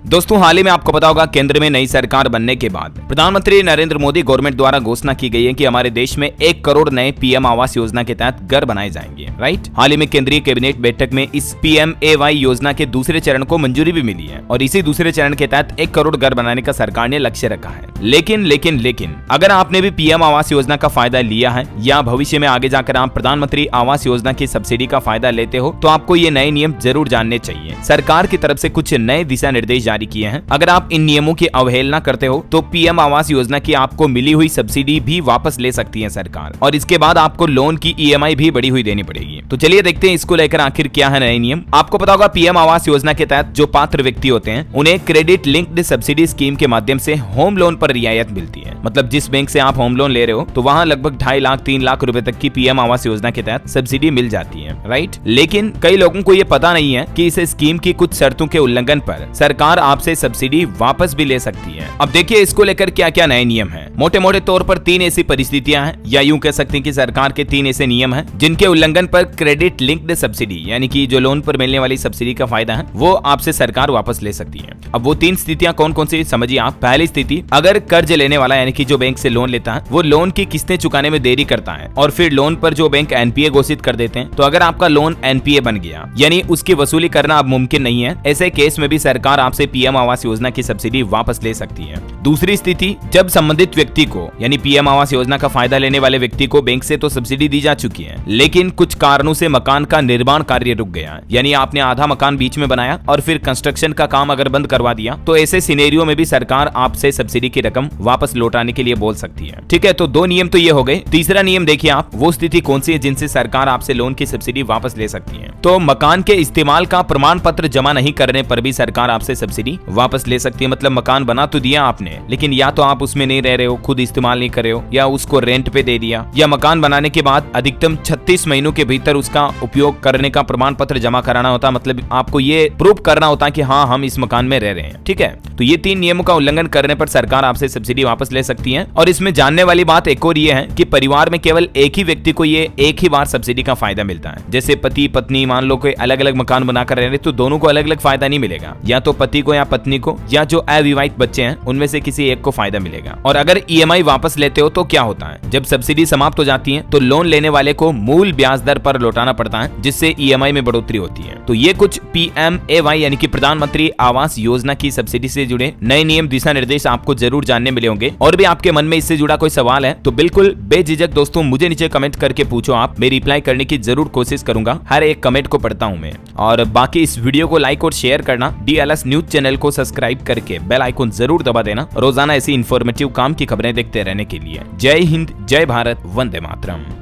दोस्तों हाल ही में आपको पता होगा केंद्र में नई सरकार बनने के बाद प्रधानमंत्री नरेंद्र मोदी गवर्नमेंट द्वारा घोषणा की गई है कि हमारे देश में 1 करोड़ नए पीएम आवास योजना के तहत घर बनाए जाएंगे। राइट, हाल ही में केंद्रीय कैबिनेट बैठक में इस PMAY योजना के दूसरे चरण को मंजूरी भी मिली है और इसी दूसरे चरण के तहत 1 करोड़ घर बनाने का सरकार ने लक्ष्य रखा है। लेकिन अगर आपने भी पीएम आवास योजना का फायदा लिया है या भविष्य में आगे जाकर आप प्रधानमंत्री आवास योजना की सब्सिडी का फायदा लेते हो तो आपको ये नए नियम जरूर जानने चाहिए। सरकार की तरफ से कुछ नए दिशा निर्देश जारी किए हैं। अगर आप इन नियमों की अवहेलना करते हो तो पीएम आवास योजना की आपको मिली हुई सब्सिडी भी वापस ले सकती है सरकार और इसके बाद आपको लोन की EMI भी बढ़ी हुई देनी पड़ेगी। तो चलिए देखते हैं इसको लेकर आखिर क्या है नए नियम। आपको पता होगा पीएम आवास योजना के तहत जो पात्र व्यक्ति होते हैं उन्हें क्रेडिट लिंक्ड सब्सिडी स्कीम के माध्यम से होम लोन पर रियायत मिलती है। मतलब जिस बैंक से आप होम लोन ले रहे हो तो वहाँ लगभग 2.5 लाख 3 लाख रुपए तक की पीएम आवास योजना के तहत सब्सिडी मिल जाती है। राइट, लेकिन कई लोगों को ये पता नहीं है कि इस स्कीम की कुछ शर्तों के उल्लंघन पर सरकार आपसे सब्सिडी वापस भी ले सकती है। अब देखिए इसको लेकर क्या क्या नए नियम हैं। मोटे मोटे तौर पर 3 ऐसी परिस्थितियां हैं या यूं कह सकते हैं कि सरकार के 3 ऐसे नियम हैं जिनके उल्लंघन पर क्रेडिट लिंक्ड सब्सिडी यानी कि जो लोन पर मिलने वाली सब्सिडी का फायदा है वो आपसे सरकार वापस ले सकती है। अब वो 3 स्थितियां कौन कौन सी समझिए आप। पहली स्थिति, अगर कर्ज लेने वाला यानी कि जो बैंक से लोन लेता है वो लोन की किस्तें चुकाने में देरी करता है और फिर लोन पर जो बैंक NPA घोषित कर देते हैं, तो अगर आपका लोन NPA बन गया यानी उसकी वसूली करना अब मुमकिन नहीं है, ऐसे केस में भी सरकार आपसे पीएम आवास योजना की सब्सिडी वापस ले सकती है। दूसरी स्थिति, जब संबंधित व्यक्ति को यानी पीएम आवास योजना का फायदा लेने वाले व्यक्ति को बैंक से तो सब्सिडी दी जा चुकी है लेकिन कुछ कारणों से मकान का निर्माण कार्य रुक गया, यानी आपने आधा मकान बीच में बनाया और फिर कंस्ट्रक्शन का काम अगर बंद करवा दिया, तो ऐसे सिनेरियो में भी सरकार आपसे सब्सिडी की रकम वापस लौटाने के लिए बोल सकती है। ठीक है, तो 2 नियम तो ये हो गए। तीसरा नियम देखिए आप, वो स्थिति कौन सी है जिनसे सरकार आपसे लोन की सब्सिडी वापस ले सकती है। तो मकान के इस्तेमाल का प्रमाण पत्र जमा नहीं करने पर भी सरकार आपसे सब्सिडी वापस ले सकती है। मतलब मकान बना तो दिया आपने लेकिन या तो आप उसमें नहीं रह रहे हो, खुद इस्तेमाल नहीं कर रहे हो, या उसको रेंट पे दे दिया, या मकान बनाने के बाद अधिकतम 36 महीनों के भीतर उसका उपयोग करने का प्रमाण पत्र जमा कराना होता। मतलब आपको ये प्रूव करना होता कि हाँ हम इस मकान में रह रहे हैं। ठीक है, तो ये 3 नियमों का उल्लंघन करने पर सरकार आपसे सब्सिडी वापस ले सकती है। और इसमें जानने वाली बात एक और ये है कि परिवार में केवल एक ही व्यक्ति को ये एक ही बार सब्सिडी का फायदा मिलता है। जैसे पति पत्नी मान लो कोई अलग अलग मकान बनाकर रह रहे तो दोनों को अलग अलग फायदा नहीं मिलेगा, या तो पति को या पत्नी को या जो अविवाहित बच्चे हैं उनमें से किसी एक को फायदा मिलेगा। और अगर EMI वापस लेते हो तो क्या होता है, जब सब्सिडी समाप्त हो जाती है तो लोन लेने वाले को मूल ब्याज दर पर लौटाना पड़ता है जिससे EMI में बढ़ोतरी होती है। तो ये कुछ PMAY यानी कि प्रधानमंत्री आवास योजना की सब्सिडी से जुड़े नए नियम दिशा निर्देश आपको जरूर जानने मिले होंगे। और भी आपके मन में इससे जुड़ा कोई सवाल है तो बिल्कुल बेझिझक दोस्तों मुझे नीचे कमेंट करके पूछो आप, मैं रिप्लाई करने की जरूर कोशिश करूंगा। हर एक कमेंट को पढ़ता हूं मैं। और बाकी इस वीडियो को लाइक और शेयर करना, DLS न्यूज चैनल को सब्सक्राइब करके बेल आइकन जरूर दबा देना रोजाना ऐसी इंफॉर्मेटिव काम की खबरें देखते रहने के लिए। जय हिंद, जय भारत, वंदे मातरम।